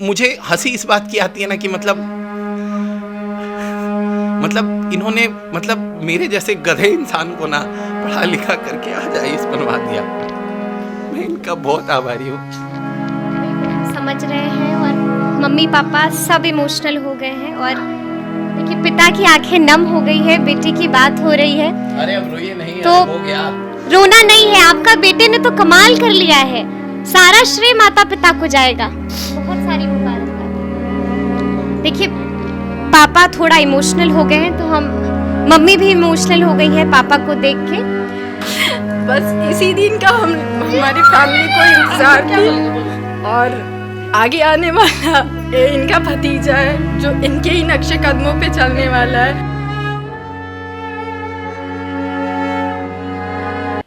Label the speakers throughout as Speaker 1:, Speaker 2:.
Speaker 1: मुझे हंसी इस बात की आती है ना कि मतलब इन्होंने मतलब मेरे जैसे गधे इंसान को ना पढ़ा लिखा करके आज आईएएस बनवा दिया। मैं इनका बहुत आभारी हूँ।
Speaker 2: समझ रहे हैं और मम्मी पापा सब इमोशनल हो गए हैं और देखिए पिता की आंखें नम हो गई है, बेटी की बात हो रही है।
Speaker 1: अरे अब रोइए नहीं,
Speaker 2: तो
Speaker 1: हो गया।
Speaker 2: रोना नहीं है, आपका बेटे ने तो कमाल कर लिया है। सारा श्रेय माता पिता को जाएगा। बहुत सारी मुबारकबाद। देखिए पापा थोड़ा इमोशनल हो गए हैं तो मम्मी भी इमोशनल हो गई है पापा को देख के।
Speaker 3: बस इसी दिन का हमारी फैमिली को इंतजार थी और आगे आने वाला ये इनका भतीजा है जो इनके ही नक्शे कदमों पे चलने वाला है।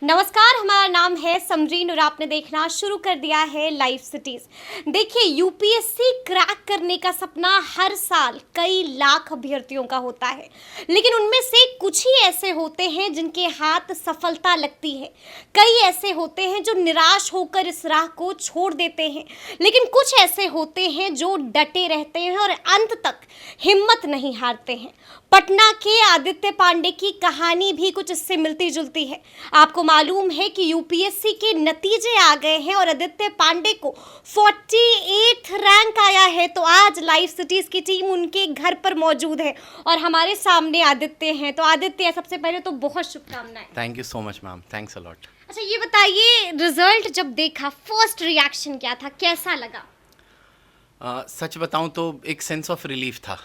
Speaker 2: नमस्कार, हमारा नाम है समरीन और आपने देखना शुरू कर दिया है लाइव सिटीज। देखिए यूपीएससी क्रैक करने का सपना हर साल कई लाख अभ्यर्थियों का होता है, लेकिन उनमें से कुछ ही ऐसे होते हैं जिनके हाथ सफलता लगती है। कई ऐसे होते हैं जो निराश होकर इस राह को छोड़ देते हैं, लेकिन कुछ ऐसे होते हैं जो डटे रहते हैं और अंत तक हिम्मत नहीं हारते हैं। पटना के आदित्य पांडे की कहानी भी कुछ इससे मिलती जुलती है। आपको मालूम है कि यूपीएससी के नतीजे आ गए हैं और आदित्य पांडे को 48 रैंक आया है। तो आज लाइव सिटीज की टीम उनके घर पर मौजूद है और हमारे सामने आदित्य हैं। तो आदित्य, सबसे पहले तो बहुत शुभकामनाएं।
Speaker 1: Thank you so much ma'am, thanks a lot.
Speaker 2: अच्छा ये बताइए, रिजल्ट जब देखा फर्स्ट रिएक्शन क्या था, कैसा लगा?
Speaker 1: सच बताऊं तो एक सेंस ऑफ रिलीफ था।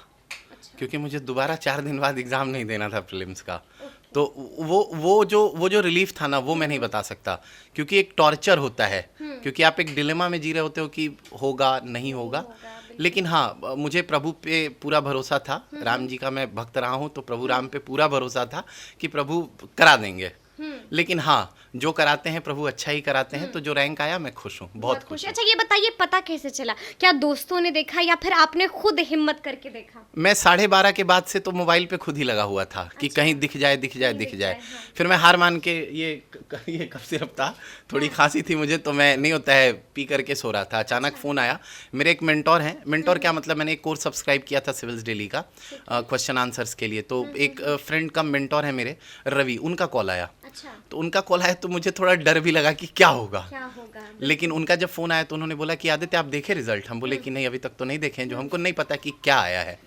Speaker 1: क्योंकि मुझे दोबारा 4 दिन बाद एग्ज़ाम नहीं देना था प्रीलिम्स का। तो वो जो रिलीफ था ना, वो मैं नहीं बता सकता, क्योंकि एक टॉर्चर होता है। क्योंकि आप एक डिलेमा में जी रहे होते हो कि होगा नहीं होगा। लेकिन हाँ, मुझे प्रभु पे पूरा भरोसा था। राम जी का मैं भक्त रहा हूँ, तो प्रभु राम पे पूरा भरोसा था कि प्रभु करा देंगे। लेकिन हाँ, जो कराते हैं प्रभु अच्छा ही कराते हैं। तो जो रैंक आया मैं खुश हूँ, बहुत खुश हूँ।
Speaker 2: अच्छा ये बताइए, पता कैसे चला? क्या दोस्तों ने देखा या फिर आपने खुद हिम्मत करके देखा?
Speaker 1: मैं 12:30 के बाद से तो मोबाइल पे खुद ही लगा हुआ था कि कहीं दिख जाए। फिर मैं हार मान के ये कब सिरप था, थोड़ी खांसी थी मुझे, तो मैं नहीं होता है पी करके सो रहा था। अचानक फ़ोन आया। मेरे एक मेंटोर हैं, मेंटोर क्या मतलब, मैंने एक कोर्स सब्सक्राइब किया था सिविल्स डेली का क्वेश्चन आंसर्स के लिए। तो एक फ्रेंड का मेंटोर है मेरे, रवि, उनका कॉल आया। तो उनका कॉल आया तो मुझे थोड़ा डर भी लगा कि क्या होगा। लेकिन उनका जब फोन आया तो उन्होंने बोला कि आदित्य आप देखे रिजल्ट? हम बोले कि नहीं, अभी तक तो नहीं देखे, जो हमको नहीं पता कि क्या आया है।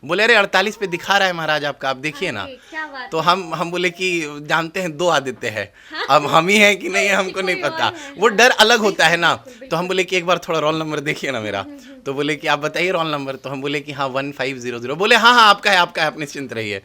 Speaker 1: बोले अरे 48 पे दिखा रहा है महाराज आपका, आप देखिए ना। तो हम बोले कि जानते हैं 2 आदित्य है, अब हम ही हैं कि नहीं है हमको नहीं पता। वो डर अलग होता है ना। तो हम बोले कि एक बार थोड़ा रोल नंबर देखिए ना मेरा। तो बोले कि आप बताइए रोल नंबर। तो हम बोले कि हाँ 1500। बोले हाँ आपका है आप निश्चिंत रहिए।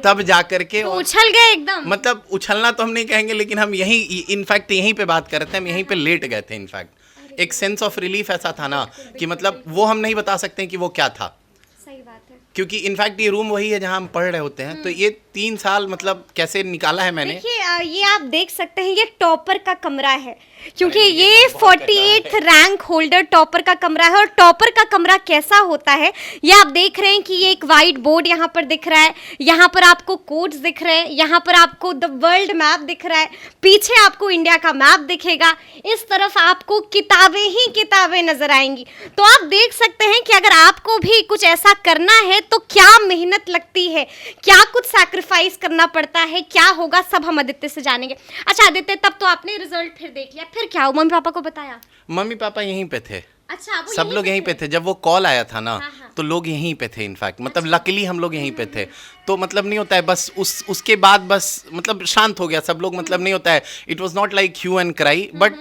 Speaker 1: तब जाकर के
Speaker 2: तो उछल गए एकदम।
Speaker 1: मतलब उछलना तो हम नहीं कहेंगे, लेकिन हम इनफैक्ट यहीं पे बात कर रहे थे, हम यहीं पे लेट गए थे। इनफैक्ट एक सेंस ऑफ रिलीफ ऐसा था ना कि मतलब वो हम नहीं बता सकते कि वो क्या था।
Speaker 2: सही बात है।
Speaker 1: क्योंकि इनफैक्ट ये रूम वही है जहां हम पढ़ रहे होते हैं। तो ये 3 साल मतलब कैसे निकाला है मैंने।
Speaker 2: देखिए ये आप देख सकते हैं, ये टॉपर का कमरा है, क्योंकि ये 48 रैंक होल्डर टॉपर का कमरा है। और टॉपर का कमरा कैसा होता है ये आप देख रहे हैं कि ये एक वाइट बोर्ड यहाँ पर दिख रहा है, यहाँ पर आपको कोड्स दिख रहे हैं, यहाँ पर आपको द वर्ल्ड मैप दिख रहा है, पीछे आपको इंडिया का मैप दिखेगा, इस तरफ आपको किताबें ही किताबें नजर आएंगी। तो आप देख सकते हैं कि अगर आपको भी कुछ ऐसा करना है तो क्या मेहनत लगती है, क्या कुछ सैक्रिफाइस करना पड़ता है, क्या होगा, सब हम आदित्य से जानेंगे। अच्छा आदित्य, तब तो आपने रिजल्ट फिर देख लिया, फिर क्या हुआ? मम्मी पापा को बताया?
Speaker 1: मम्मी पापा यहीं पे थे।
Speaker 2: अच्छा,
Speaker 1: सब लोग यहीं पे थे जब वो कॉल आया था ना।
Speaker 2: हाँ।
Speaker 1: तो लोग यहीं पे थे इनफैक्ट, मतलब लकीली हम लोग यहीं पे थे। तो मतलब नहीं होता है बस उसके बाद बस मतलब शांत हो गया सब लोग। मतलब नहीं होता है, it was not like hue and cry, but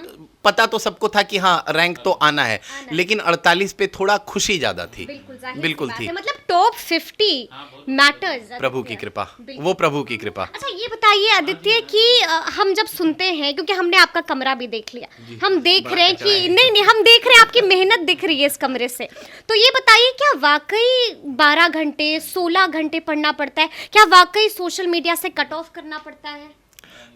Speaker 1: पता तो सबको था कि हाँ रैंक तो आना है। लेकिन 48 पे थोड़ा खुशी ज्यादा थी। बिल्कुल थी।
Speaker 2: मतलब टॉप 50 मैटर्स।
Speaker 1: प्रभु की कृपा, वो प्रभु की कृपा।
Speaker 2: अच्छा ये बताइए आदित्य कि हम जब सुनते हैं, क्योंकि हमने आपका कमरा भी देख लिया, हम देख रहे हैं कि नहीं हम देख रहे हैं आपकी मेहनत दिख रही है इस कमरे से। तो ये बताइए, क्या वाकई 12 घंटे 16 घंटे पढ़ना पड़ता है? क्या वाकई सोशल मीडिया से कट ऑफ करना पड़ता है?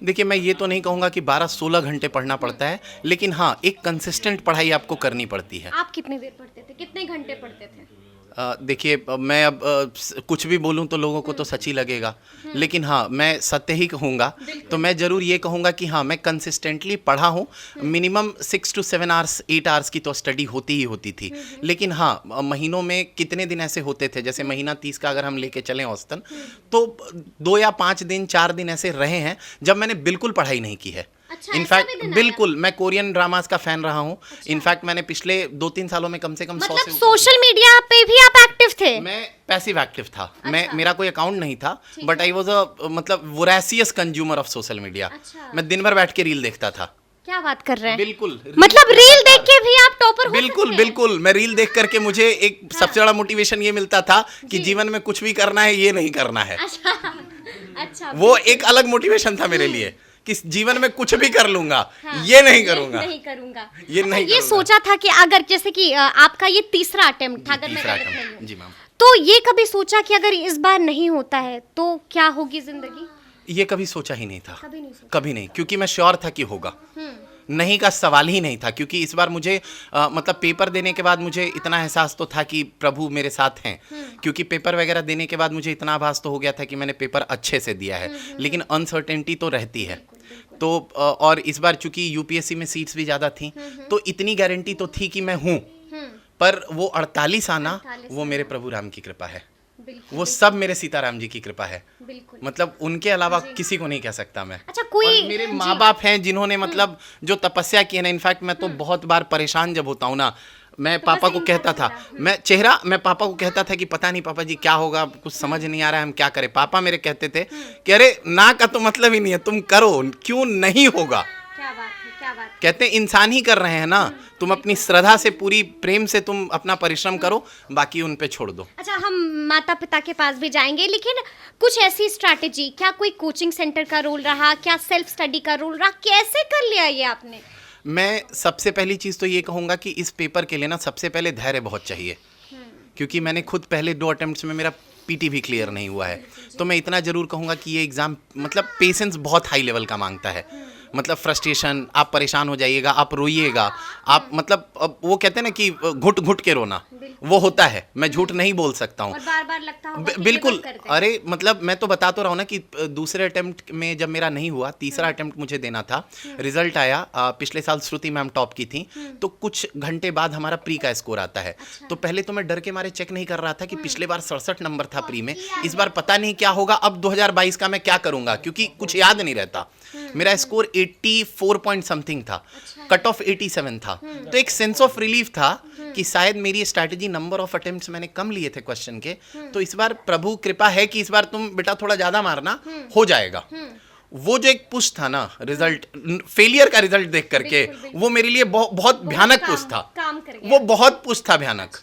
Speaker 1: देखिए मैं ये तो नहीं कहूँगा कि 12-16 घंटे पढ़ना पड़ता है, लेकिन हाँ एक कंसिस्टेंट पढ़ाई आपको करनी पड़ती है।
Speaker 2: आप कितनी देर पढ़ते थे, कितने घंटे पढ़ते थे?
Speaker 1: देखिए मैं अब कुछ भी बोलूं तो लोगों को तो सच ही लगेगा, लेकिन हाँ मैं सत्य ही कहूँगा। तो मैं ज़रूर ये कहूँगा कि हाँ मैं कंसिस्टेंटली पढ़ा हूँ। मिनिमम 6 to 7 आवर्स 8 आवर्स की तो स्टडी होती ही होती थी। लेकिन हाँ महीनों में कितने दिन ऐसे होते थे, जैसे महीना 30 का अगर हम लेके चलें औसतन, तो 2 या 5 दिन 4 दिन ऐसे रहे हैं जब मैंने बिल्कुल पढ़ाई नहीं की है।
Speaker 2: अच्छा, ऐसा भी
Speaker 1: इनफैक्ट
Speaker 2: दिन आया?
Speaker 1: बिल्कुल मैं कोरियन ड्रामास का फैन रहा हूँ। इनफैक्ट मैंने पिछले 2-3 सालों में कम से कम 100
Speaker 2: मतलब
Speaker 1: से ऊपर
Speaker 2: सोशल मीडिया पे भी आप एक्टिव थे?
Speaker 1: मैं पैसिव एक्टिव था। मैं मेरा कोई अकाउंट नहीं था, बट आई वाज अ मतलब वोरेसियस कंज्यूमर ऑफ सोशल मीडिया।
Speaker 2: अच्छा।
Speaker 1: मैं दिन भर बैठ के रील देखता था।
Speaker 2: क्या बात कर रहे हैं?
Speaker 1: बिल्कुल
Speaker 2: मतलब रील देख के भी आप टॉपर हो
Speaker 1: बिल्कुल
Speaker 2: सकते हैं?
Speaker 1: बिल्कुल मैं रील देख करके मुझे एक सबसे बड़ा मोटिवेशन ये मिलता था कि जीवन में कुछ भी करना है, ये नहीं करना है।
Speaker 2: अच्छा,
Speaker 1: वो एक अलग मोटिवेशन था मेरे लिए कि जीवन में कुछ भी कर लूंगा, ये नहीं करूंगा।
Speaker 2: नहीं करूंगा।
Speaker 1: ये नहीं
Speaker 2: ये
Speaker 1: करूंगा।
Speaker 2: सोचा था कि अगर जैसे कि आपका ये तीसरा अटेम्प्ट था, अगर मैं
Speaker 1: तीसरा
Speaker 2: गलत नहीं
Speaker 1: attempt,
Speaker 2: हूँ,
Speaker 1: जी मैम।
Speaker 2: तो ये कभी सोचा कि अगर इस बार नहीं होता है तो क्या होगी जिंदगी?
Speaker 1: ये कभी सोचा ही नहीं था,
Speaker 2: कभी नहीं सोचा।
Speaker 1: कभी नहीं, क्योंकि मैं श्योर था कि होगा। नहीं का सवाल ही नहीं था, क्योंकि इस बार मुझे मतलब पेपर देने के बाद मुझे इतना एहसास तो था कि प्रभु मेरे साथ हैं। क्योंकि पेपर वगैरह देने के बाद मुझे इतना आभास तो हो गया था कि मैंने पेपर अच्छे से दिया है, लेकिन अनसर्टेनिटी तो रहती है। तो और इस बार चूंकि यूपीएससी में सीट्स भी ज़्यादा थी, तो इतनी गारंटी तो थी कि मैं हूँ, पर वो 48 आना वो मेरे प्रभु राम की कृपा है।
Speaker 2: बिल्कुल
Speaker 1: वो सब मेरे सीताराम जी की कृपा है।
Speaker 2: बिल्कुल।
Speaker 1: मतलब उनके अलावा किसी को नहीं कह सकता मैं।
Speaker 2: अच्छा, कोई
Speaker 1: और मेरे माँ बाप हैं जिन्होंने मतलब जो तपस्या की है ना। इनफैक्ट मैं तो बहुत बार परेशान जब होता हूँ ना, मैं पापा को कहता था, मैं पापा को कहता था कि पता नहीं पापा जी क्या होगा, कुछ समझ नहीं आ रहा है, हम क्या करें। पापा मेरे कहते थे कि अरे ना का तो मतलब ही नहीं है, तुम करो, क्यों नहीं होगा।
Speaker 2: क्या बात है, क्या बात है।
Speaker 1: कहते हैं इंसान ही कर रहे हैं ना, तुम अपनी श्रद्धा से पूरी प्रेम से तुम अपना परिश्रम करो, बाकी उन पे छोड़ दो।
Speaker 2: अच्छा, हम माता पिता के पास भी जाएंगे, लेकिन कुछ ऐसी स्ट्रैटेजी, क्या कोई कोचिंग सेंटर का रोल रहा, क्या सेल्फ स्टडी का रोल रहा, कैसे कर लिया ये आपने?
Speaker 1: मैं सबसे पहली चीज़ तो ये कहूँगा कि इस पेपर के लिए ना सबसे पहले धैर्य बहुत चाहिए, क्योंकि मैंने खुद पहले 2 अटेम्प्ट्स में मेरा पीटी भी क्लियर नहीं हुआ है। तो मैं इतना ज़रूर कहूँगा कि ये एग्ज़ाम मतलब पेशेंस बहुत हाई लेवल का मांगता है। मतलब फ्रस्ट्रेशन, आप परेशान हो जाइएगा, आप रोइएगा, आप मतलब वो कहते हैं ना कि घुट घुट के रोना, वो होता है। मैं झूठ नहीं बोल सकता हूँ।
Speaker 2: और बार-बार लगता होगा कि
Speaker 1: बिल्कुल।
Speaker 2: give up कर दें।
Speaker 1: अरे मतलब मैं तो बता तो रहा हूँ ना कि दूसरे अटेम्प्ट में जब मेरा नहीं हुआ, तीसरा अटेम्प्ट मुझे देना था, रिजल्ट आया। पिछले साल श्रुति मैम टॉप की थी, तो कुछ घंटे बाद हमारा प्री का स्कोर आता है। तो पहले तो मैं डर के मारे चेक नहीं कर रहा था कि पिछले बार 67 नंबर था प्री में, इस बार पता नहीं क्या होगा। अब 2022 का मैं क्या करूंगा, क्योंकि कुछ याद नहीं रहता। मेरा स्कोर 84 पॉइंट समथिंग था, कट ऑफ 87 था। तो एक सेंस ऑफ रिलीफ था कि शायद मेरी स्ट्रैटेजी, नंबर ऑफ अटेम्प्ट्स मैंने कम लिए थे क्वेश्चन के, तो इस बार प्रभु कृपा है कि इस बार तुम बेटा थोड़ा ज्यादा मारना, हो जाएगा। वो जो एक पुश था ना, रिजल्ट फेलियर का रिजल्ट देख करके, वो मेरे लिए बहुत भयानक पुश था।
Speaker 2: काम कर गया।
Speaker 1: वो बहुत पुश था, भयानक।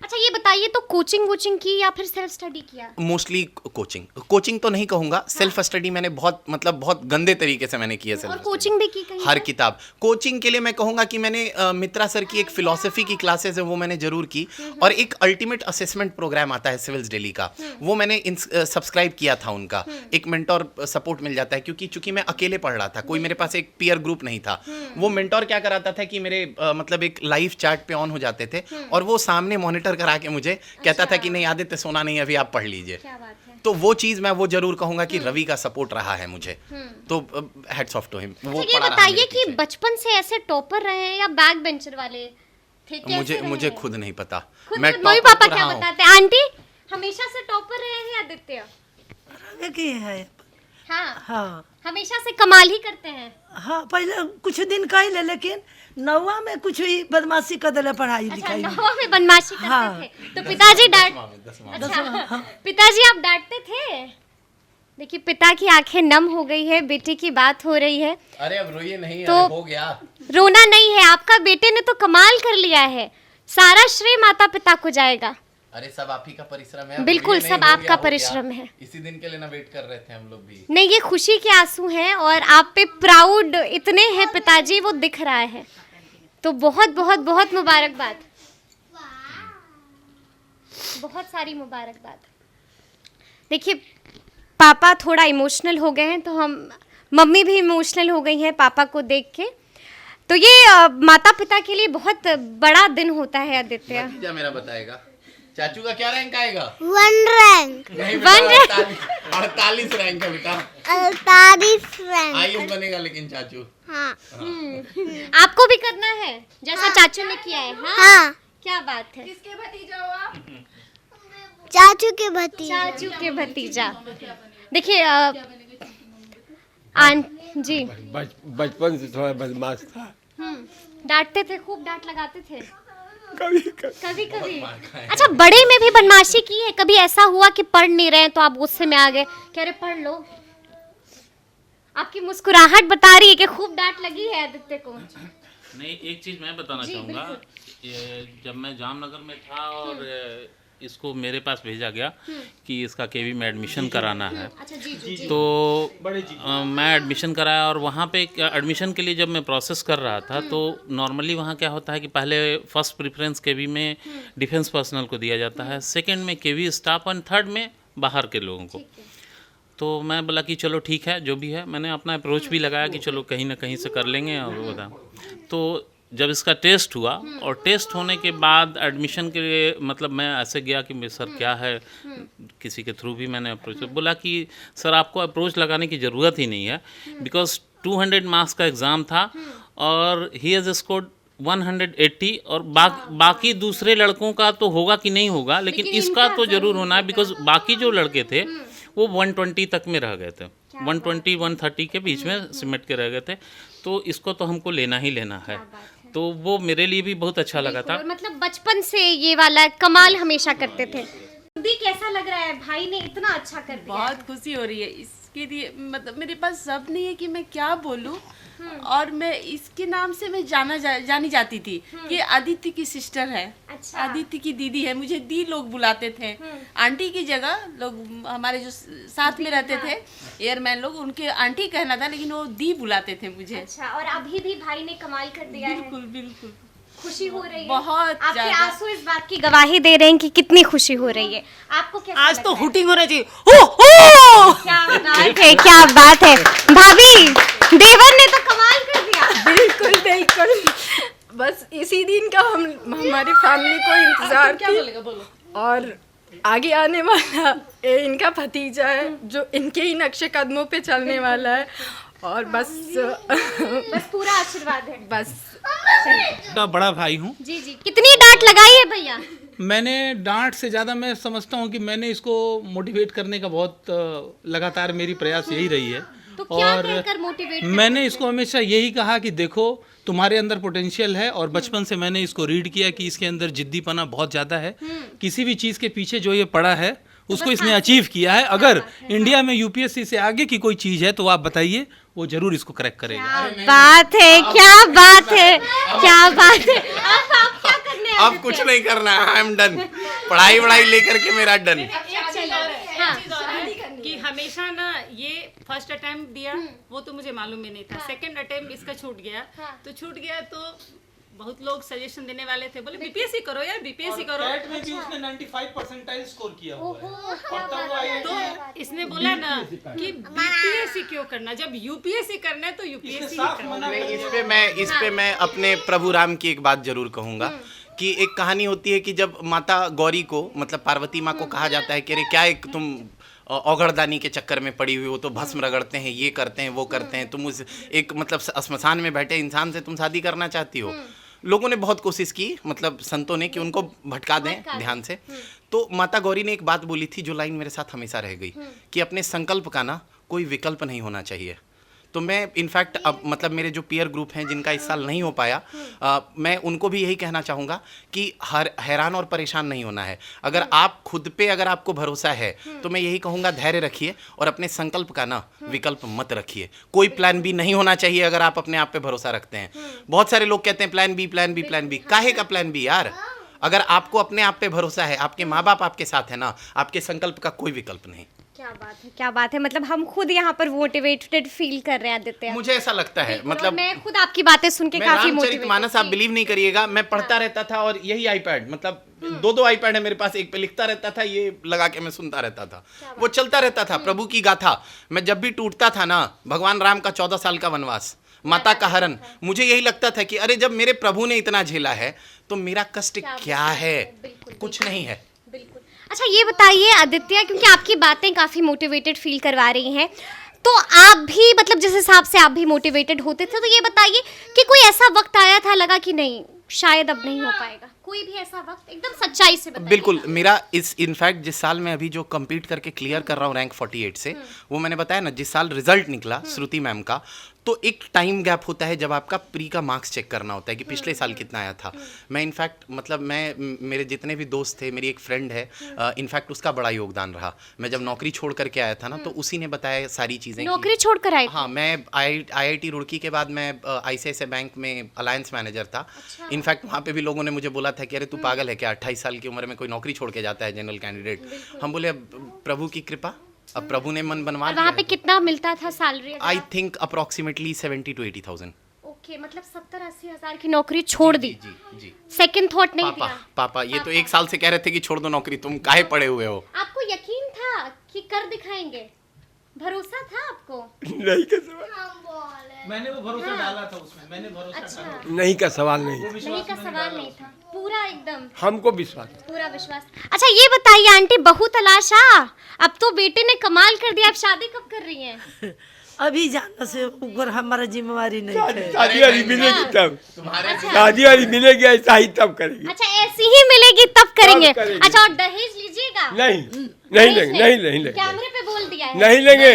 Speaker 2: अच्छा, ये बताइए, तो कोचिंग वोचिंग की या फिर सेल्फ स्टडी किया?
Speaker 1: मोस्टली कोचिंग तो नहीं कहूंगा, सेल्फ स्टडी मैंने बहुत गंदे तरीके से मैंने की है।
Speaker 2: और कोचिंग भी की कहीं?
Speaker 1: हर किताब। कोचिंग के लिए मैं कहूँगा कि मैंने मित्रा सर की एक फिलॉसफी की क्लासेस है, वो मैंने जरूर की। और एक अल्टीमेट असेसमेंट प्रोग्राम आता है सिविल्स दिल्ली का, वो मैंने सब्सक्राइब किया था उनका। एक मेंटोर सपोर्ट मिल जाता है, क्योंकि चूंकि मैं अकेले पढ़ रहा था, कोई मेरे पास एक पीयर ग्रुप नहीं था। वो मेंटोर क्या कराता था कि मेरे मतलब एक लाइव चैट पे ऑन हो जाते थे, और वो सामने मॉनिटर करा के मुझे कहता था कि नहीं आदित्य, सोना नहीं, अभी आप पढ़ लीजिए।
Speaker 2: क्या बात है।
Speaker 1: तो वो चीज मैं वो जरूर कहूंगा कि रवि का सपोर्ट रहा है मुझे, तो हेड्स ऑफ टू हिम। वो
Speaker 2: अच्छा, ये
Speaker 1: पढ़ा रहा
Speaker 2: बताइए
Speaker 1: मेरे
Speaker 2: कि
Speaker 1: पीछे।
Speaker 2: बचपन से ऐसे टॉपर रहे हैं या बैक बेंचर वाले थे? कैसे रहे
Speaker 1: मुझे
Speaker 2: हैं?
Speaker 1: खुद नहीं पता।
Speaker 2: खुद
Speaker 1: मैं
Speaker 2: मम्मी
Speaker 1: टॉपर
Speaker 2: पापा
Speaker 1: तो
Speaker 2: क्या
Speaker 1: रहा हूँ।
Speaker 2: बताते हैं? आंटी हमेशा से टॉपर रहे हैं आदित्य?
Speaker 4: की है।
Speaker 2: हाँ,
Speaker 4: हाँ
Speaker 2: हमेशा से कमाल ही करते हैं।
Speaker 4: हाँ, पहले कुछ दिन कहिले, लेकिन नौवा में कुछ ही बदमाशी कर दिले पढ़ाई
Speaker 2: अच्छा,
Speaker 4: लिखाई में।
Speaker 2: नौवां में बदमाशी करते
Speaker 4: हाँ।
Speaker 2: थे, तो पिताजी डांट,
Speaker 1: दसवां।
Speaker 2: अच्छा पिताजी आप डांटते थे? देखिए, पिता की आंखें नम हो गई है, बेटे की बात हो रही है।
Speaker 1: अरे अब रोइए नहीं,
Speaker 2: तो
Speaker 1: अरे हो गया।
Speaker 2: रोना नहीं है, आपका बेटे ने तो कमाल कर लिया है, सारा श्रेय माता पिता को जाएगा।
Speaker 1: अरे सब आप ही का परिश्रम है। अब
Speaker 2: बिल्कुल,
Speaker 1: रोइए नहीं,
Speaker 2: सब
Speaker 1: हो
Speaker 2: आपका
Speaker 1: गया, हो गया।
Speaker 2: परिश्रम है।
Speaker 1: इसी दिन के लिए ना वेट कर रहे थे हम लोग भी।
Speaker 2: नहीं, ये खुशी के आंसू हैं, और आप पे प्राउड इतने हैं पिताजी, वो दिख रहा है। तो बहुत बहुत बहुत मुबारकबाद, बहुत सारी मुबारकबाद। देखिए, पापा थोड़ा इमोशनल हो गए हैं, तो हम मम्मी भी इमोशनल हो गई हैं पापा को देख के। तो ये माता पिता के लिए बहुत बड़ा दिन होता है आदित्य।
Speaker 1: भतीजा मेरा बताएगा। चाचू का क्या रैंक आएगा?
Speaker 5: 1 रैंक।
Speaker 1: नहीं 48 रैंक है बेटा।
Speaker 5: 48 रैंक।
Speaker 1: आईएएस बनेगा लेकिन चाचू।
Speaker 5: हाँ
Speaker 2: आपको भी करना है जैसा चाचू ने किया है? हाँ,
Speaker 5: हाँ।
Speaker 2: क्या बात है।
Speaker 3: किसके भतीजा हो आप?
Speaker 5: चाचू के भतीजा।
Speaker 2: चाचू के भतीजा। देखिए जी
Speaker 6: बचपन से थोड़ा बदमाश था।
Speaker 2: डांटते थे, खूब डांट लगाते थे
Speaker 6: कभी
Speaker 2: कभी कभी। अच्छा, बड़े में भी बदमाशी की है? कभी ऐसा हुआ कि पढ़ नहीं रहे हैं तो आप गुस्से में आ गए कि अरे पढ़ लो? आपकी मुस्कुराहट बता रही है कि खूब डांट लगी है आदित्य को।
Speaker 7: नहीं, एक चीज़ मैं बताना चाहूँगा। ये जब मैं जामनगर में था और इसको मेरे पास भेजा गया कि इसका केवी में एडमिशन कराना है,
Speaker 2: अच्छा जी।
Speaker 7: तो मैं एडमिशन कराया और वहाँ पे एडमिशन के लिए जब मैं प्रोसेस कर रहा था तो नॉर्मली वहाँ क्या होता है कि पहले फर्स्ट प्रेफरेंस केवी में डिफेंस पर्सनल को दिया जाता है, सेकंड में केवी स्टाफ और थर्ड में बाहर के लोगों को। तो मैं बोला कि चलो ठीक है, जो भी है। मैंने अपना अप्रोच भी लगाया कि चलो कहीं ना कहीं से कर लेंगे और वो था। तो जब इसका टेस्ट हुआ और टेस्ट होने के बाद एडमिशन के लिए मतलब मैं ऐसे गया कि सर क्या है, किसी के थ्रू भी मैंने अप्रोच बोला कि सर आपको अप्रोच लगाने की ज़रूरत ही नहीं है, बिकॉज 200 मार्क्स का एग्ज़ाम था और ही हैज़ स्कोर्ड 180 और बाकी दूसरे लड़कों का तो होगा कि नहीं होगा, लेकिन इसका तो ज़रूर होना है, बिकॉज बाकी जो लड़के थे वो 120 तक में रह गए थे, 120 130 के बीच में सिमट के रह गए थे। तो इसको तो हमको लेना ही लेना है। तो वो मेरे लिए भी बहुत अच्छा लगा था।
Speaker 2: मतलब बचपन से ये वाला कमाल हमेशा करते थे। भी कैसा लग रहा है, भाई ने इतना अच्छा कर दिया?
Speaker 8: बहुत खुशी हो रही है इसके लिए। मतलब मेरे पास शब्द नहीं है कि मैं क्या बोलूं। और मैं इसके नाम से मैं जानी जाती थी कि आदित्य की सिस्टर है।
Speaker 2: अच्छा।
Speaker 8: आदित्य की दीदी है। मुझे दी लोग बुलाते थे, आंटी की जगह लोग हमारे जो साथ में रहते थे एयरमैन लोग, उनके आंटी कहना था लेकिन वो दी बुलाते थे मुझे।
Speaker 2: अच्छा, और अभी भी भाई ने कमाल कर दिया है।
Speaker 8: बिल्कुल बिल्कुल
Speaker 2: खुशी हो रही है?
Speaker 8: बहुत
Speaker 2: आपके
Speaker 8: ज्यादा।
Speaker 2: आंसू इस बात की गवाही दे रहे हैं कि कितनी खुशी हो रही है। आपको कैसा
Speaker 8: आज
Speaker 2: लग
Speaker 8: तो
Speaker 2: रहा है?
Speaker 8: हुटिंग हो रही थी।
Speaker 2: क्या बात है, क्या बात है। भाभी, देवर ने तो कमाल कर दिया।
Speaker 3: बिल्कुल बिल्कुल। बस इसी दिन का हमारी फैमिली को इंतजार थी। और आगे आने वाला ये इनका भतीजा है जो इनके ही नक्शे कदमों पे चलने वाला है। और बस
Speaker 2: पूरा आशीर्वाद है।
Speaker 3: बस
Speaker 9: का बड़ा भाई हूँ।
Speaker 2: जी जी। कितनी डांट लगाई है भैया?
Speaker 9: मैंने डांट से ज़्यादा मैं समझता हूँ कि मैंने इसको मोटिवेट करने का बहुत लगातार मेरी प्रयास यही रही है।
Speaker 2: तो क्या कहकर मोटिवेट?
Speaker 9: मैंने इसको हमेशा यही कहा कि देखो तुम्हारे अंदर पोटेंशियल है, और बचपन से मैंने इसको रीड किया कि इसके अंदर जिद्दीपना बहुत ज़्यादा है। किसी भी चीज़ के पीछे जो ये पड़ा है उसको इसने अचीव किया है। अगर इंडिया में यूपीएससी से आगे की कोई चीज़ है तो आप बताइए, वो जरूर इसको करेक्ट करेगा।
Speaker 2: क्या बात है, क्या बात है, क्या बात है। आप क्या करने आए?
Speaker 1: अब कुछ नहीं करना है, आई एम डन। पढ़ाई लेकर के मेरा डन।
Speaker 10: कि हमेशा ना ये फर्स्ट अटेम्प्ट दिया वो तो मुझे मालूम ही नहीं था। सेकंड अटेम्प्ट इसका छूट गया। तो बहुत लोग सजेशन देने वाले थे, बोले बीपीएससी करो यार, बीपीएससी करो।
Speaker 9: कैट में भी उसने 95 परसेंटाइल स्कोर किया हुआ है।
Speaker 10: तो इसने बोला ना कि बीपीएससी क्यों करना, जब यूपीएससी करना है तो यूपीएससी ही करना है।
Speaker 1: इस पे मैं अपने प्रभु राम की एक बात जरूर कहूँगा कि एक कहानी होती है कि जब माता गौरी को मतलब पार्वती माँ को कहा जाता है कि अरे क्या एक तुम औगड़दानी के चक्कर में पड़ी हुई हो, तो भस्म रगड़ते हैं, ये करते हैं, वो करते हैं, तुम उस एक मतलब श्मशान में बैठे इंसान से तुम शादी करना चाहती हो। लोगों ने बहुत कोशिश की, मतलब संतों ने, कि उनको भटका दें ध्यान से। तो माता गौरी ने एक बात बोली थी जो लाइन मेरे साथ हमेशा रह गई कि अपने संकल्प का ना कोई विकल्प नहीं होना चाहिए। तो मैं इनफैक्ट अब मतलब मेरे जो पीयर ग्रुप हैं जिनका इस साल नहीं हो पाया, मैं उनको भी यही कहना चाहूँगा कि हैरान और परेशान नहीं होना है। अगर आप खुद पे अगर आपको भरोसा है तो मैं यही कहूँगा धैर्य रखिए और अपने संकल्प का ना विकल्प मत रखिए। कोई प्लान बी नहीं होना चाहिए अगर आप अपने आप पे भरोसा रखते हैं। बहुत सारे लोग कहते हैं plan B plan B plan B. काहे का प्लान बी यार? अगर आपको अपने आप पे भरोसा है, आपके माँ बाप आपके साथ है ना, आपके संकल्प का कोई विकल्प नहीं।
Speaker 2: क्या बात है, क्या बात है। मतलब हम खुद यहाँ पर मोटिवेटेड फील कर रहे हैं आदित्य।
Speaker 1: मुझे ऐसा लगता है, मतलब
Speaker 2: मैं खुद आपकी बातें सुन के काफी मोटिवेटेड।
Speaker 1: मानस आप बिलीव नहीं करिएगा, मैं पढ़ता रहता था और यही आईपैड, मतलब दो आईपैड है मेरे पास, एक पे लिखता रहता था, ये लगा के मैं सुनता रहता था, वो चलता रहता था। प्रभु की गाथा मैं जब भी टूटता था ना, भगवान राम का 14 साल का वनवास, माता का हरण, मुझे यही लगता था कि अरे जब मेरे प्रभु ने इतना झेला है तो मेरा कष्ट क्या है? कुछ नहीं है।
Speaker 2: अच्छा ये बताइए आदित्य, क्योंकि आपकी बातें काफ़ी मोटिवेटेड फील करवा रही हैं, तो आप भी मतलब जिस हिसाब से आप भी मोटिवेटेड होते थे, तो ये बताइए कि कोई ऐसा वक्त आया था लगा कि नहीं शायद अब नहीं हो पाएगा, कोई भी ऐसा वक्त एकदम सच्चाई से बताइए।
Speaker 1: बिल्कुल, मेरा इस इनफैक्ट जिस साल मैं अभी जो compete करके क्लियर कर रहा हूँ रैंक 48 से, वो मैंने बताया ना, जिस साल रिजल्ट निकला श्रुति मैम का, तो एक टाइम गैप होता है जब आपका प्री का मार्क्स चेक करना होता है कि पिछले साल कितना आया था। मैं इनफैक्ट मतलब मेरे जितने भी दोस्त थे, मेरी एक फ्रेंड है, इनफैक्ट उसका बड़ा योगदान रहा। मैं जब नौकरी छोड़ करके आया था ना, तो उसी ने बताया सारी चीज़ें।
Speaker 2: नौकरी छोड़ कर आए?
Speaker 1: हाँ, मैं IIT रुड़की के बाद मैं ICICI बैंक में अलायंस मैनेजर था। इनफैक्ट वहाँ पे भी लोगों ने मुझे बोला था कि अरे तू पागल है क्या, 28 साल की उम्र में कोई नौकरी छोड़ के जाता है जनरल कैंडिडेट। हम बोले अब प्रभु की कृपा, अब प्रभु ने मन बनवा
Speaker 2: और वहाँ पे कितना मिलता था salary?
Speaker 1: I think approximately 70 to 80,000।
Speaker 2: Okay, मतलब 70-80 हजार की नौकरी छोड़ दी।
Speaker 1: जी जी।
Speaker 2: सेकंड थॉट नहीं
Speaker 1: पापा
Speaker 2: दिया?
Speaker 1: पापा ये तो 1 साल से कह रहे थे कि छोड़ दो नौकरी, तुम काहे पड़े हुए हो।
Speaker 2: आपको यकीन था कि कर दिखाएंगे? भरोसा था आपको?
Speaker 6: नहीं का सवाल,
Speaker 9: मैंने वो भरोसा डाला था उसमें, मैंने भरोसा
Speaker 2: अच्छा,
Speaker 6: नहीं का सवाल नहीं,
Speaker 2: नहीं का सवाल नहीं था, पूरा एकदम
Speaker 6: हमको विश्वास।
Speaker 2: पूरा विश्वास। अच्छा ये बताइए आंटी, बहू तलाशा, अब तो बेटे ने कमाल कर दिया, अब शादी कब कर रही हैं?
Speaker 4: अभी जाना से ऊपर हमारा जिम्मेवारी नहीं है।
Speaker 6: शादी वाली मिलेगी तब,
Speaker 2: अच्छा,
Speaker 6: शादी वाली मिलेगी ऐसा ही तब करेंगे।
Speaker 2: अच्छा ऐसी ही मिलेगी तब करेंगे।
Speaker 6: तब करेंगे।
Speaker 2: अच्छा, और दहेज लीजिएगा?
Speaker 6: नहीं लेंगे, नहीं लेंगे,
Speaker 2: कैमरे पे बोल दिया है
Speaker 6: नहीं लेंगे।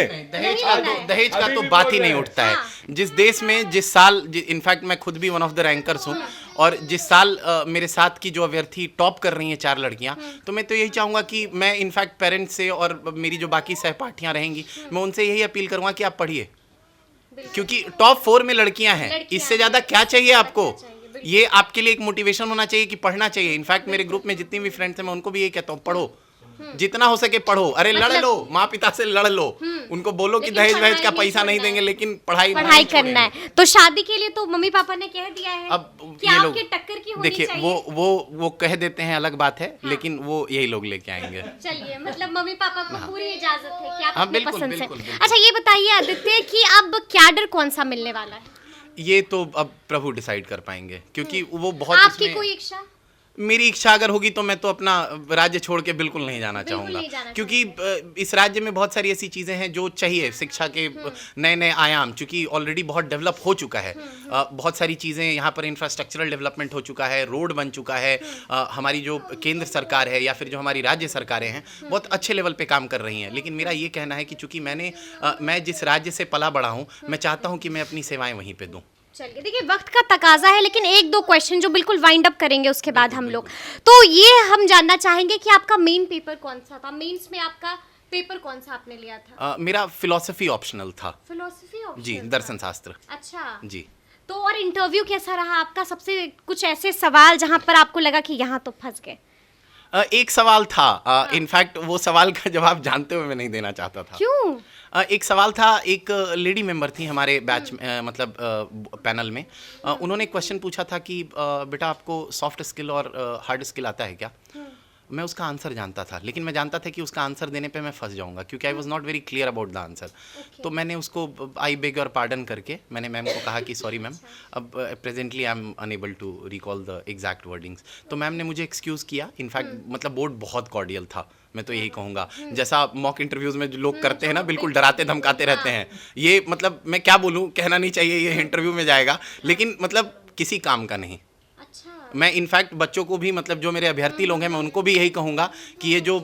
Speaker 1: दहेज का तो बात ही नहीं उठता है। जिस देश में जिस साल, इनफैक्ट मैं खुद भी वन ऑफ द रैंकर्स हूँ, और जिस साल मेरे साथ की जो अभ्यर्थी टॉप कर रही हैं 4 लड़कियां, तो मैं तो यही चाहूँगा कि मैं इनफैक्ट पेरेंट्स से और मेरी जो बाकी सहपाठियाँ रहेंगी, मैं उनसे यही अपील करूँगा कि आप पढ़िए, क्योंकि टॉप 4 में लड़कियां हैं। इससे ज़्यादा क्या चाहिए आपको? ये आपके लिए एक मोटिवेशन होना चाहिए कि पढ़ना चाहिए। इनफैक्ट मेरे ग्रुप में जितनी भी फ्रेंड्स हैं, मैं उनको भी यही कहता हूँ, पढ़ो, जितना हो सके पढ़ो। अरे लड़ लो, माँ पिता से लड़ लो, उनको बोलो कि दहेज वहेज का पैसा नहीं देंगे, लेकिन पढ़ाई
Speaker 2: करना है। तो शादी के लिए तो मम्मी पापा ने कह दिया है
Speaker 1: अब
Speaker 2: कि
Speaker 1: ये लोग
Speaker 2: आपके टक्कर की होनी
Speaker 1: देखिए,
Speaker 2: चाहिए।
Speaker 1: वो कह देते हैं, अलग बात है, लेकिन वो यही लोग लेके आएंगे।
Speaker 2: चलिए, मतलब मम्मी पापा को पूरी इजाजत है कि आप
Speaker 1: हाँ,
Speaker 2: अपने
Speaker 1: बिल्कुल,
Speaker 2: पसंद से।
Speaker 1: बिल्कुल, बिल्कुल।
Speaker 2: अच्छा ये बताइए आदित्य कि अब कैडर कौन सा मिलने वाला है?
Speaker 1: ये तो अब प्रभु डिसाइड कर पाएंगे, क्योंकि वो बहुत
Speaker 2: आपकी
Speaker 1: इसमें-
Speaker 2: कोई इच्छा?
Speaker 1: मेरी इच्छा अगर होगी तो मैं तो अपना राज्य छोड़ के बिल्कुल नहीं जाना चाहूँगा, क्योंकि इस राज्य में बहुत सारी ऐसी चीज़ें हैं जो चाहिए। शिक्षा के नए नए आयाम, चूँकि ऑलरेडी बहुत डेवलप हो चुका है, बहुत सारी चीज़ें यहाँ पर इंफ्रास्ट्रक्चरल डेवलपमेंट हो चुका है, रोड बन चुका है, हमारी जो केंद्र सरकार है या फिर जो हमारी राज्य सरकारें हैं बहुत अच्छे लेवल पे काम कर रही हैं। लेकिन मेरा ये कहना है कि चूँकि मैं जिस राज्य से पला बड़ा हूँ, मैं चाहता हूँ कि मैं अपनी सेवाएँ वहीं पर दूँ।
Speaker 2: चलिए, देखिए वक्त का तकाजा है, लेकिन 1-2 क्वेश्चन जो बिल्कुल वाइंड अप करेंगे उसके बाद हम लोग। तो ये हम जानना चाहेंगे कि आपका मेन पेपर कौन सा था? मेंस में आपका पेपर कौन सा आपने लिया था?
Speaker 1: मेरा फिलॉसफी ऑप्शनल था।
Speaker 2: Philosophy optional?
Speaker 1: जी, दर्शन शास्त्र।
Speaker 2: अच्छा
Speaker 1: जी।
Speaker 2: तो और इंटरव्यू कैसा रहा आपका? सबसे कुछ ऐसे सवाल जहां पर आपको लगा कि यहाँ तो फंस गए?
Speaker 1: एक सवाल था, इनफैक्ट वो सवाल का जवाब जानते हुए मैं नहीं देना चाहता था।
Speaker 2: क्यों?
Speaker 1: एक सवाल था, एक लेडी मेंबर थी हमारे बैच मतलब पैनल में, उन्होंने एक क्वेश्चन पूछा था कि बेटा आपको सॉफ्ट स्किल और हार्ड स्किल आता है क्या? मैं उसका आंसर जानता था, लेकिन मैं जानता था कि उसका आंसर देने पे मैं फंस जाऊंगा, क्योंकि I was not very clear about the answer. तो मैंने उसको आई बेग योर पार्डन करके मैंने मैम को कहा कि सॉरी मैम, अब presently I am unable to recall the exact wordings. तो मैम ने मुझे एक्सक्यूज़ किया। इनफैक्ट मतलब बोर्ड बहुत कॉर्डियल था, मैं तो यही कहूँगा। जैसा मॉक इंटरव्यूज़ में जो लोग करते हैं ना, बिल्कुल डराते धमकाते रहते हैं, ये मतलब मैं क्या बोलूँ, कहना नहीं चाहिए, ये इंटरव्यू में जाएगा, लेकिन मतलब किसी काम का नहीं। मैं इनफैक्ट बच्चों को भी, मतलब जो मेरे अभ्यर्थी लोग हैं, मैं उनको भी यही कहूँगा कि ये जो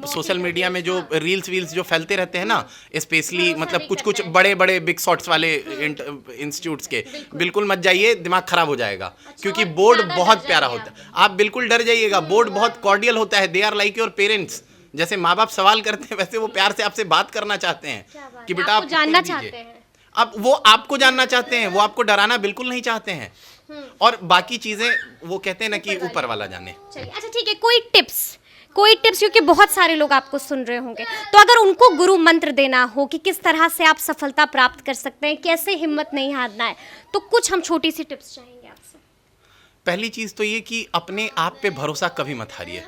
Speaker 1: सोशल मीडिया में जो रील्स जो फैलते रहते हैं ना, स्पेशली मतलब कुछ बड़े बड़े बिग शॉट्स वाले इंस्टीट्यूट्स के, बिल्कुल मत जाइए, दिमाग खराब हो जाएगा। क्योंकि बोर्ड बहुत प्यारा होता है, आप बिल्कुल डर जाइएगा, बोर्ड बहुत कॉर्डियल होता है। They are like your parents. जैसे माँ बाप सवाल करते हैं, वैसे वो प्यार से आपसे बात करना चाहते हैं कि बेटा आप
Speaker 2: जानना चाहते हैं।
Speaker 1: अब वो आपको जानना चाहते हैं, वो आपको डराना बिल्कुल नहीं चाहते हैं, और बाकी चीजें वो कहते हैं ना कि ऊपर वाला जाने।
Speaker 2: चलिए, अच्छा ठीक है, कोई टिप्स, क्योंकि बहुत सारे लोग आपको सुन रहे होंगे, तो अगर उनको गुरु मंत्र देना हो कि किस तरह से आप सफलता प्राप्त कर सकते हैं, कैसे हिम्मत नहीं हारना है, तो कुछ हम छोटी सी टिप्स चाहेंगे आपसे।
Speaker 1: पहली चीज तो ये कि अपने आप पे भरोसा कभी मत हारिए।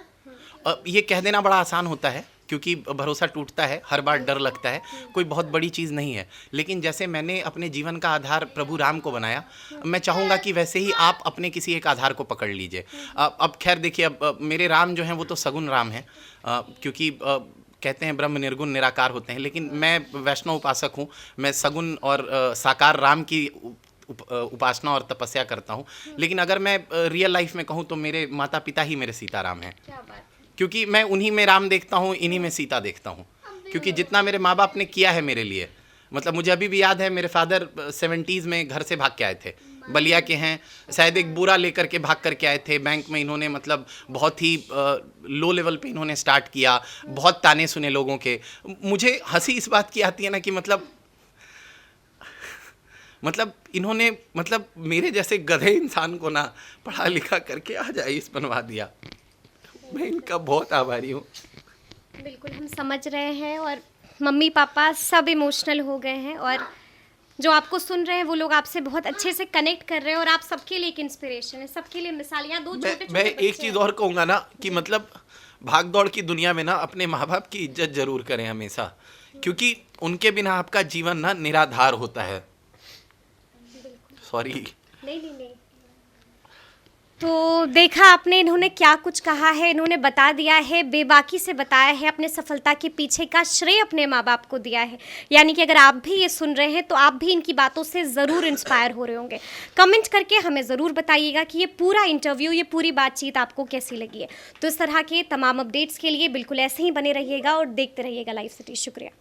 Speaker 1: ये कह देना बड़ा आसान होता है, क्योंकि भरोसा टूटता है, हर बार डर लगता है, कोई बहुत बड़ी चीज़ नहीं है। लेकिन जैसे मैंने अपने जीवन का आधार प्रभु राम को बनाया, मैं चाहूँगा कि वैसे ही आप अपने किसी एक आधार को पकड़ लीजिए। अब खैर देखिए, अब मेरे राम जो हैं वो तो सगुन राम हैं, क्योंकि कहते हैं ब्रह्म निर्गुण निराकार होते हैं, लेकिन मैं वैष्णव उपासक हूँ। मैं सगुन और साकार राम की उपासना और तपस्या करता हूँ। लेकिन अगर मैं रियल लाइफ में कहूँ तो मेरे माता पिता ही मेरे सीताराम हैं, क्योंकि मैं उन्हीं में राम देखता हूँ, इन्हीं में सीता देखता हूँ। क्योंकि जितना मेरे माँ बाप ने किया है मेरे लिए, मतलब मुझे अभी भी याद है, मेरे फादर 70s में घर से भाग के आए थे, बलिया के हैं, शायद एक बोरा लेकर के भाग करके आए थे। बैंक में इन्होंने मतलब बहुत ही लो लेवल पे इन्होंने स्टार्ट किया, बहुत ताने सुने लोगों के। मुझे हंसी इस बात की आती है ना कि मतलब इन्होंने मतलब मेरे जैसे गधे इंसान को ना पढ़ा लिखा करके आज आईएएस बनवा दिया। मैं इनका बहुत आभारी हूँ।
Speaker 2: बिल्कुल हम समझ रहे हैं, और मम्मी पापा सब इमोशनल हो गए हैं, और जो आपको सुन रहे हैं वो लोग आपसे बहुत अच्छे से कनेक्ट कर रहे हैं, और आप सबके लिए एक इंस्पिरेशन है, सबके लिए मिसाल। यहाँ दो छोटे
Speaker 1: मैं एक चीज़ और कहूँगा ना कि मतलब भाग दौड़ की दुनिया में ना अपने माँ बाप की इज्जत जरूर करें हमेशा, क्योंकि उनके बिना आपका जीवन ना निराधार होता है। सॉरी।
Speaker 2: नहीं। तो देखा आपने इन्होंने क्या कुछ कहा है, इन्होंने बता दिया है, बेबाकी से बताया है, अपने सफलता के पीछे का श्रेय अपने माँ बाप को दिया है। यानी कि अगर आप भी ये सुन रहे हैं तो आप भी इनकी बातों से ज़रूर इंस्पायर हो रहे होंगे। कमेंट करके हमें ज़रूर बताइएगा कि ये पूरा इंटरव्यू, ये पूरी बातचीत आपको कैसी लगी है। तो इस तरह के तमाम अपडेट्स के लिए बिल्कुल ऐसे ही बने रहिएगा और देखते रहिएगा लाइव सिटी। शुक्रिया।